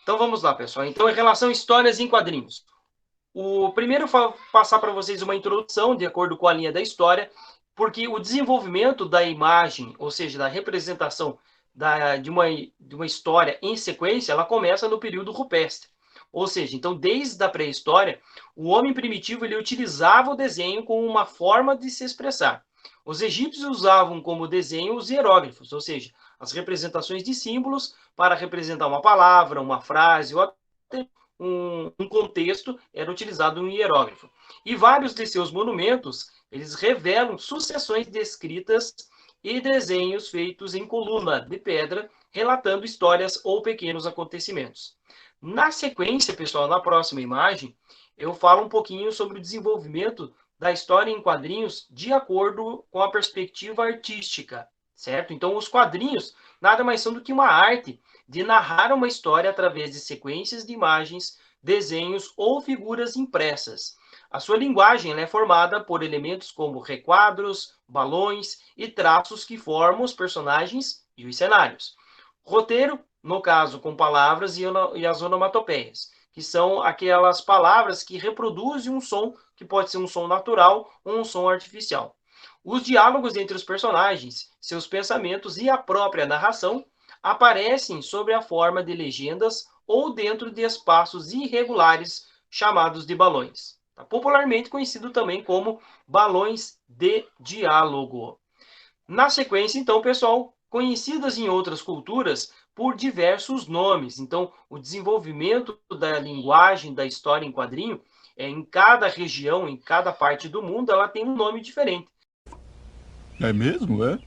Então vamos lá, pessoal. Então, em relação a histórias em quadrinhos. O primeiro passar para vocês uma introdução, de acordo com a linha da história, porque o desenvolvimento da imagem, ou seja, da representação de uma história em sequência, ela começa no período rupestre. Ou seja, então, desde a pré-história, o homem primitivo ele utilizava o desenho como uma forma de se expressar. Os egípcios usavam como desenho os hieróglifos, ou seja, as representações de símbolos para representar uma palavra, uma frase ou até um contexto era utilizado um hieróglifo. E vários de seus monumentos, eles revelam sucessões de escritas e desenhos feitos em coluna de pedra, relatando histórias ou pequenos acontecimentos. Na sequência, pessoal, na próxima imagem, eu falo um pouquinho sobre o desenvolvimento da história em quadrinhos de acordo com a perspectiva artística, certo? Então, os quadrinhos nada mais são do que uma arte de narrar uma história através de sequências de imagens, desenhos ou figuras impressas. A sua linguagem é formada por elementos como requadros, balões e traços que formam os personagens e os cenários. Roteiro, no caso, com palavras e as onomatopeias, que são aquelas palavras que reproduzem um som, que pode ser um som natural ou um som artificial. Os diálogos entre os personagens, seus pensamentos e a própria narração aparecem sob a forma de legendas ou dentro de espaços irregulares chamados de balões, popularmente conhecido também como balões de diálogo. Na sequência, então, pessoal, conhecidas em outras culturas por diversos nomes. Então, o desenvolvimento da linguagem da história em quadrinho, em cada região, em cada parte do mundo, ela tem um nome diferente. É mesmo, é?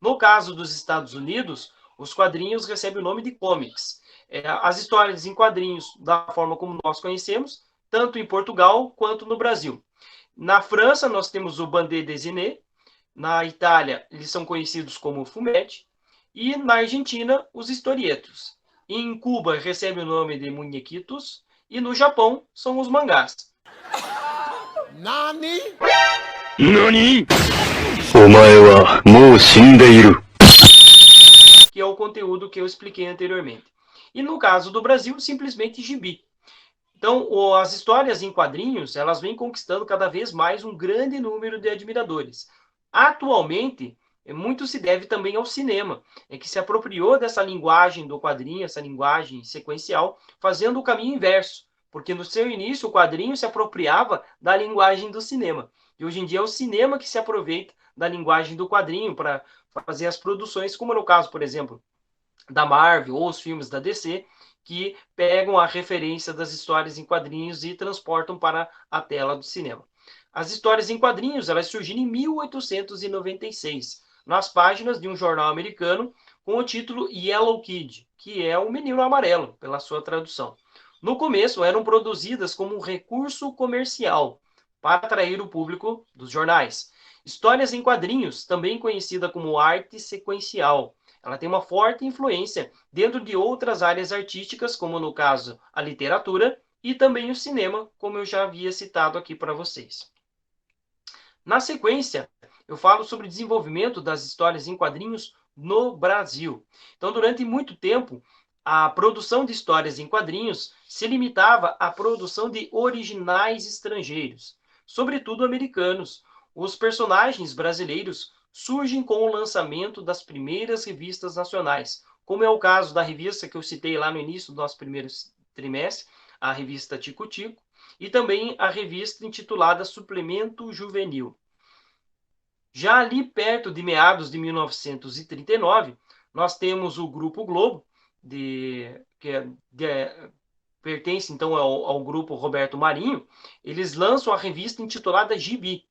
No caso dos Estados Unidos, os quadrinhos recebem o nome de comics. As histórias em quadrinhos, da forma como nós conhecemos, tanto em Portugal quanto no Brasil. Na França, nós temos o bande dessinée. Na Itália, eles são conhecidos como fumetti. E na Argentina, os historietos. Em Cuba, recebe o nome de muñequitos. E no Japão, são os mangás. Nani? NANI?! お前はもう死んでいる。Que é o conteúdo que eu expliquei anteriormente. E no caso do Brasil, simplesmente gibi. Então, as histórias em quadrinhos, elas vêm conquistando cada vez mais um grande número de admiradores. Atualmente, muito se deve também ao cinema, que se apropriou dessa linguagem do quadrinho, essa linguagem sequencial, fazendo o caminho inverso, porque no seu início o quadrinho se apropriava da linguagem do cinema. E hoje em dia é o cinema que se aproveita da linguagem do quadrinho para fazer as produções, como no caso, por exemplo, da Marvel ou os filmes da DC, que pegam a referência das histórias em quadrinhos e transportam para a tela do cinema. As histórias em quadrinhos, elas surgiram em 1896, nas páginas de um jornal americano com o título Yellow Kid, que é o menino amarelo, pela sua tradução. No começo, eram produzidas como um recurso comercial para atrair o público dos jornais. Histórias em quadrinhos, também conhecida como arte sequencial, ela tem uma forte influência dentro de outras áreas artísticas, como no caso a literatura e também o cinema, como eu já havia citado aqui para vocês. Na sequência, eu falo sobre o desenvolvimento das histórias em quadrinhos no Brasil. Então, durante muito tempo, a produção de histórias em quadrinhos se limitava à produção de originais estrangeiros, sobretudo americanos. Os personagens brasileiros surgem com o lançamento das primeiras revistas nacionais, como é o caso da revista que eu citei lá no início do nosso primeiro trimestre, a revista Tico Tico, e também a revista intitulada Suplemento Juvenil. Já ali perto de meados de 1939, nós temos o Grupo Globo, pertence então ao grupo Roberto Marinho. Eles lançam a revista intitulada Gibi.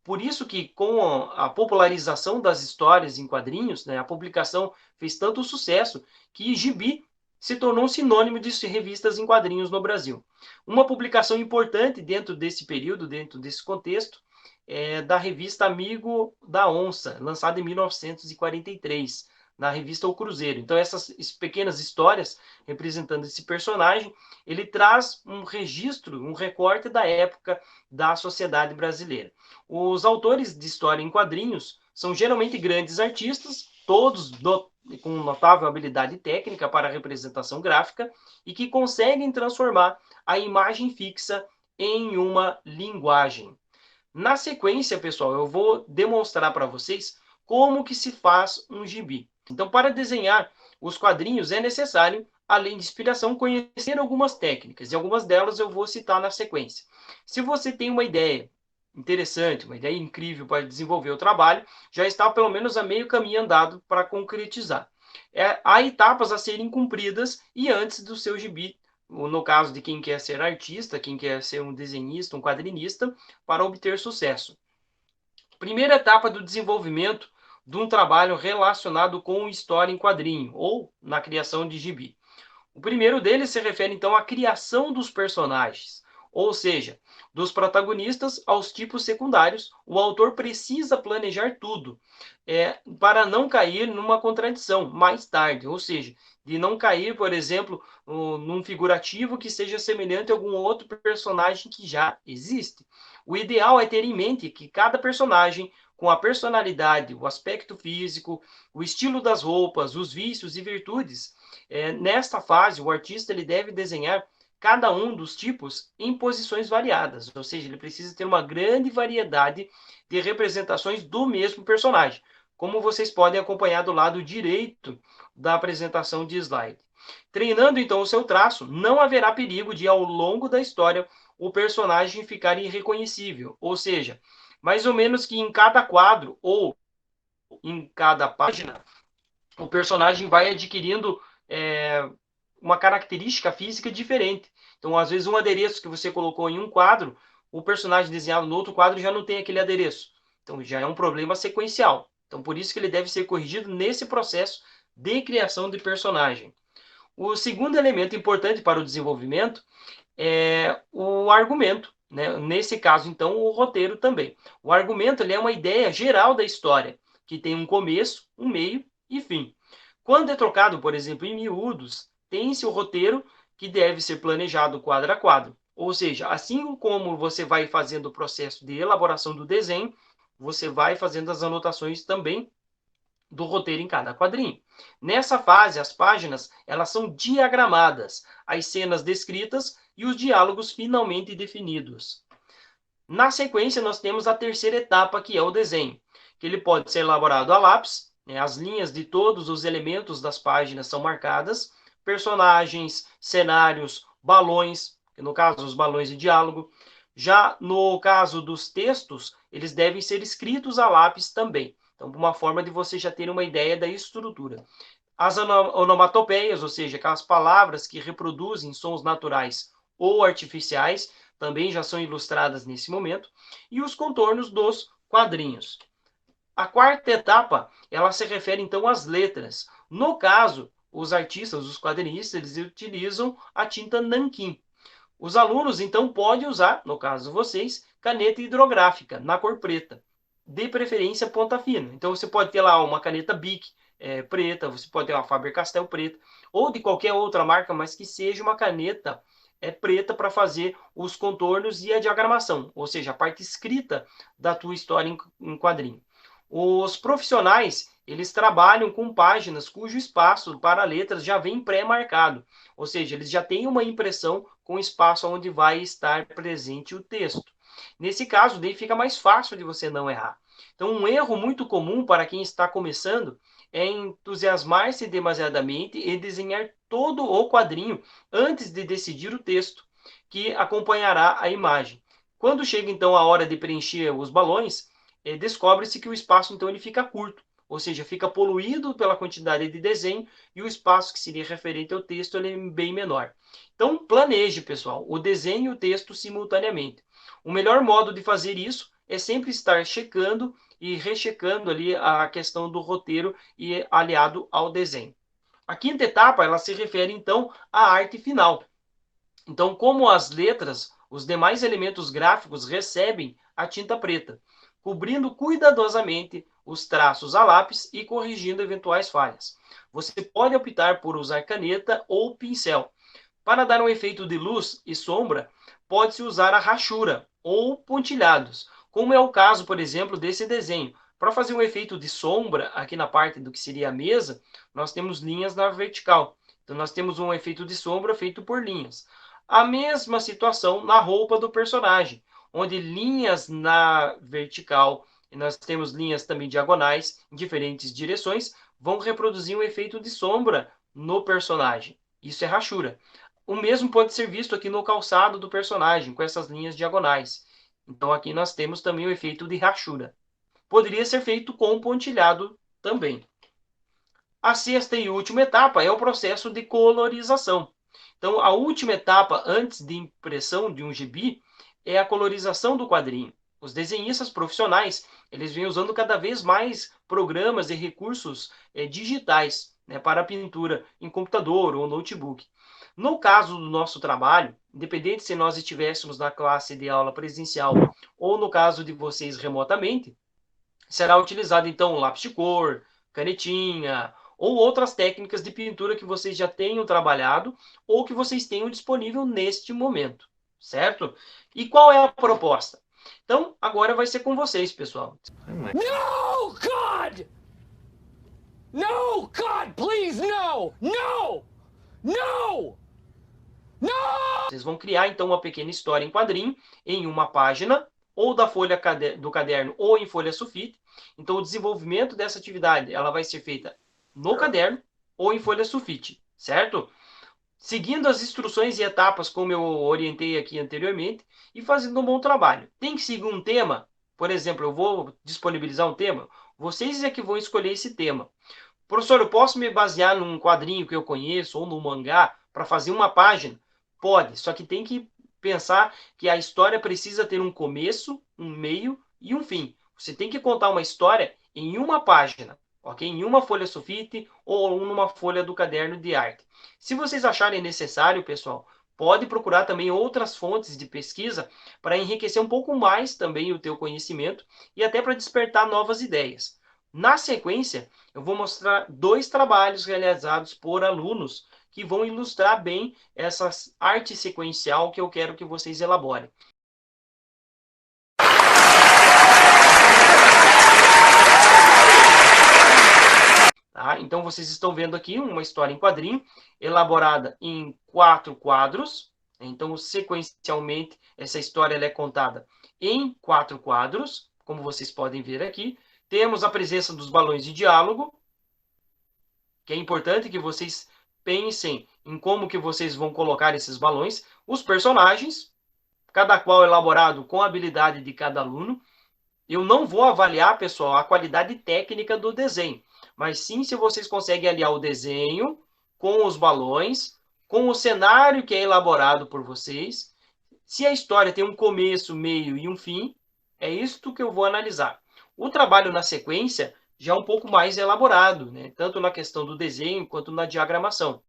Por isso que, com a popularização das histórias em quadrinhos, né, a publicação fez tanto sucesso que Gibi se tornou um sinônimo de revistas em quadrinhos no Brasil. Uma publicação importante dentro desse período, dentro desse contexto, é da revista Amigo da Onça, lançada em 1943, na revista O Cruzeiro. Então, essas pequenas histórias representando esse personagem, ele traz um registro, um recorte da época da sociedade brasileira. Os autores de história em quadrinhos são geralmente grandes artistas, todos com notável habilidade técnica para a representação gráfica e que conseguem transformar a imagem fixa em uma linguagem. Na sequência, pessoal, eu vou demonstrar para vocês como que se faz um gibi. Então, para desenhar os quadrinhos é necessário, além de inspiração, conhecer algumas técnicas, e algumas delas eu vou citar na sequência. Se você tem uma ideia interessante, uma ideia incrível para desenvolver o trabalho, já está pelo menos a meio caminho andado para concretizar. Há etapas a serem cumpridas e antes do seu gibi, no caso de quem quer ser artista, quem quer ser um desenhista, um quadrinista, para obter sucesso. Primeira etapa do desenvolvimento de um trabalho relacionado com história em quadrinho ou na criação de gibi. O primeiro deles se refere, então, à criação dos personagens, ou seja, dos protagonistas aos tipos secundários, o autor precisa planejar tudo para não cair numa contradição mais tarde, ou seja, de não cair, por exemplo, num figurativo que seja semelhante a algum outro personagem que já existe. O ideal é ter em mente que cada personagem, com a personalidade, o aspecto físico, o estilo das roupas, os vícios e virtudes, nesta fase, o artista ele deve desenhar cada um dos tipos em posições variadas, ou seja, ele precisa ter uma grande variedade de representações do mesmo personagem, como vocês podem acompanhar do lado direito da apresentação de slide. Treinando, então, o seu traço, não haverá perigo de, ao longo da história, o personagem ficar irreconhecível, ou seja, mais ou menos que em cada quadro ou em cada página, o personagem vai adquirindo uma característica física diferente. Então, às vezes, um adereço que você colocou em um quadro, o personagem desenhado no outro quadro já não tem aquele adereço. Então, já é um problema sequencial. Então, por isso que ele deve ser corrigido nesse processo de criação de personagem. O segundo elemento importante para o desenvolvimento é o argumento, né? Nesse caso, então, o roteiro também. O argumento ele é uma ideia geral da história, que tem um começo, um meio e fim. Quando é trocado, por exemplo, em miúdos, tem-se o roteiro que deve ser planejado quadro a quadro. Ou seja, assim como você vai fazendo o processo de elaboração do desenho, você vai fazendo as anotações também do roteiro em cada quadrinho. Nessa fase, as páginas elas são diagramadas, as cenas descritas e os diálogos finalmente definidos. Na sequência, nós temos a terceira etapa, que é o desenho, que ele pode ser elaborado a lápis, né? As linhas de todos os elementos das páginas são marcadas, personagens, cenários, balões, no caso, os balões de diálogo. Já no caso dos textos, eles devem ser escritos a lápis também. Então, uma forma de você já ter uma ideia da estrutura. As onomatopeias, ou seja, aquelas palavras que reproduzem sons naturais ou artificiais, também já são ilustradas nesse momento, e os contornos dos quadrinhos. A quarta etapa, ela se refere então às letras. No caso, os artistas, os quadrinistas, eles utilizam a tinta nanquim. Os alunos, então, podem usar, no caso de vocês, caneta hidrográfica, na cor preta, de preferência ponta fina. Então, você pode ter lá uma caneta Bic preta, você pode ter uma Faber-Castell preta, ou de qualquer outra marca, mas que seja uma caneta preta para fazer os contornos e a diagramação, ou seja, a parte escrita da tua história em quadrinho. Os profissionais, eles trabalham com páginas cujo espaço para letras já vem pré-marcado, ou seja, eles já têm uma impressão com o espaço onde vai estar presente o texto. Nesse caso, daí fica mais fácil de você não errar. Então, um erro muito comum para quem está começando é entusiasmar-se demasiadamente e desenhar todo o quadrinho antes de decidir o texto que acompanhará a imagem. Quando chega, então, a hora de preencher os balões, descobre-se que o espaço, então, ele fica curto, ou seja, fica poluído pela quantidade de desenho e o espaço que seria referente ao texto ele é bem menor. Então, planeje, pessoal, o desenho e o texto simultaneamente. O melhor modo de fazer isso é sempre estar checando e rechecando ali a questão do roteiro e aliado ao desenho. A quinta etapa, ela se refere, então, à arte final. Então, como as letras, os demais elementos gráficos recebem a tinta preta, cobrindo cuidadosamente os traços a lápis e corrigindo eventuais falhas. Você pode optar por usar caneta ou pincel. Para dar um efeito de luz e sombra, pode-se usar a rachura ou pontilhados, como é o caso, por exemplo, desse desenho. Para fazer um efeito de sombra aqui na parte do que seria a mesa, nós temos linhas na vertical. Então, nós temos um efeito de sombra feito por linhas. A mesma situação na roupa do personagem, onde linhas na vertical, e nós temos linhas também diagonais, em diferentes direções, vão reproduzir um efeito de sombra no personagem. Isso é rachura. O mesmo pode ser visto aqui no calçado do personagem, com essas linhas diagonais. Então, aqui nós temos também o efeito de rachura. Poderia ser feito com pontilhado também. A sexta e última etapa é o processo de colorização. Então, a última etapa antes de impressão de um gibi é a colorização do quadrinho. Os desenhistas profissionais, eles vêm usando cada vez mais programas e recursos digitais, né, para a pintura em computador ou notebook. No caso do nosso trabalho, independente se nós estivéssemos na classe de aula presencial ou no caso de vocês remotamente, será utilizado então lápis de cor, canetinha ou outras técnicas de pintura que vocês já tenham trabalhado ou que vocês tenham disponível neste momento, certo? E qual é a proposta? Então, agora vai ser com vocês, pessoal. No, God! No, God, please, no! No! No! No! Vocês vão criar, então, uma pequena história em quadrinho, em uma página, ou da folha do caderno, ou em folha sulfite. Então, o desenvolvimento dessa atividade, ela vai ser feita no caderno, ou em folha sulfite, certo? Seguindo as instruções e etapas, como eu orientei aqui anteriormente, e fazendo um bom trabalho. Tem que seguir um tema, por exemplo, eu vou disponibilizar um tema, vocês é que vão escolher esse tema. Professor, eu posso me basear num quadrinho que eu conheço, ou num mangá, para fazer uma página? Pode, só que tem que pensar que a história precisa ter um começo, um meio e um fim. Você tem que contar uma história em uma página, ok? Em uma folha sulfite ou numa folha do caderno de arte. Se vocês acharem necessário, pessoal, pode procurar também outras fontes de pesquisa para enriquecer um pouco mais também o teu conhecimento e até para despertar novas ideias. Na sequência, eu vou mostrar 2 trabalhos realizados por alunos que vão ilustrar bem essa arte sequencial que eu quero que vocês elaborem. Tá? Então, vocês estão vendo aqui uma história em quadrinho, elaborada em 4 quadros. Então, sequencialmente, essa história ela é contada em 4 quadros, como vocês podem ver aqui. Temos a presença dos balões de diálogo, que é importante que vocês pensem em como que vocês vão colocar esses balões. Os personagens, cada qual elaborado com a habilidade de cada aluno. Eu não vou avaliar, pessoal, a qualidade técnica do desenho, mas sim se vocês conseguem aliar o desenho com os balões, com o cenário que é elaborado por vocês. Se a história tem um começo, meio e um fim, é isto que eu vou analisar. O trabalho na sequência já é um pouco mais elaborado, né? Tanto na questão do desenho quanto na diagramação.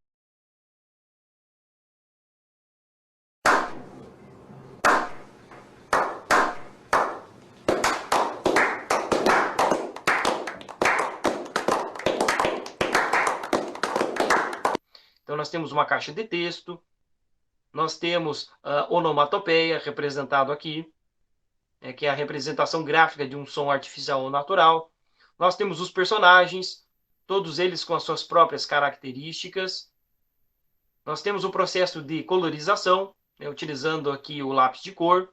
Então, nós temos uma caixa de texto, nós temos onomatopeia representado aqui, que é a representação gráfica de um som artificial ou natural. Nós temos os personagens, todos eles com as suas próprias características. Nós temos o processo de colorização, né, utilizando aqui o lápis de cor.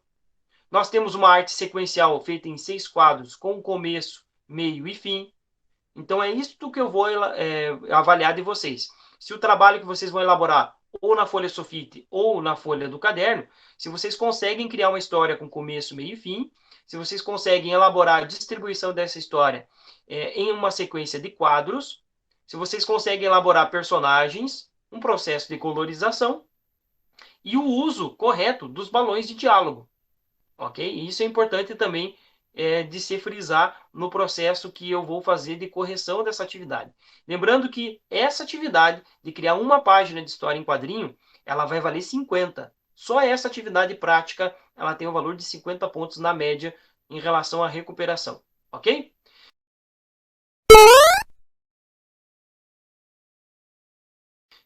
Nós temos uma arte sequencial feita em 6 quadros, com começo, meio e fim. Então, é isso que eu vou avaliar de vocês. Se o trabalho que vocês vão elaborar ou na folha sulfite ou na folha do caderno, se vocês conseguem criar uma história com começo, meio e fim, se vocês conseguem elaborar a distribuição dessa história em uma sequência de quadros, se vocês conseguem elaborar personagens, um processo de colorização e o uso correto dos balões de diálogo, ok? E isso é importante também de se frisar no processo que eu vou fazer de correção dessa atividade. Lembrando que essa atividade de criar uma página de história em quadrinho, ela vai valer 50. Só essa atividade prática, ela tem um valor de 50 pontos na média em relação à recuperação, ok?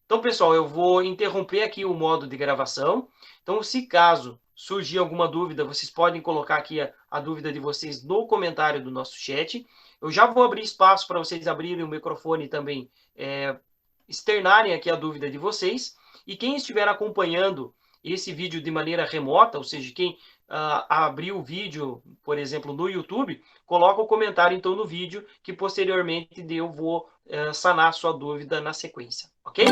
Então, pessoal, eu vou interromper aqui o modo de gravação. Então, se caso surgir alguma dúvida, vocês podem colocar aqui a dúvida de vocês no comentário do nosso chat. Eu já vou abrir espaço para vocês abrirem o microfone e também externarem aqui a dúvida de vocês. E quem estiver acompanhando esse vídeo de maneira remota, ou seja, quem abrir o vídeo, por exemplo, no YouTube, coloca o comentário então no vídeo, que posteriormente eu vou sanar a sua dúvida na sequência, ok?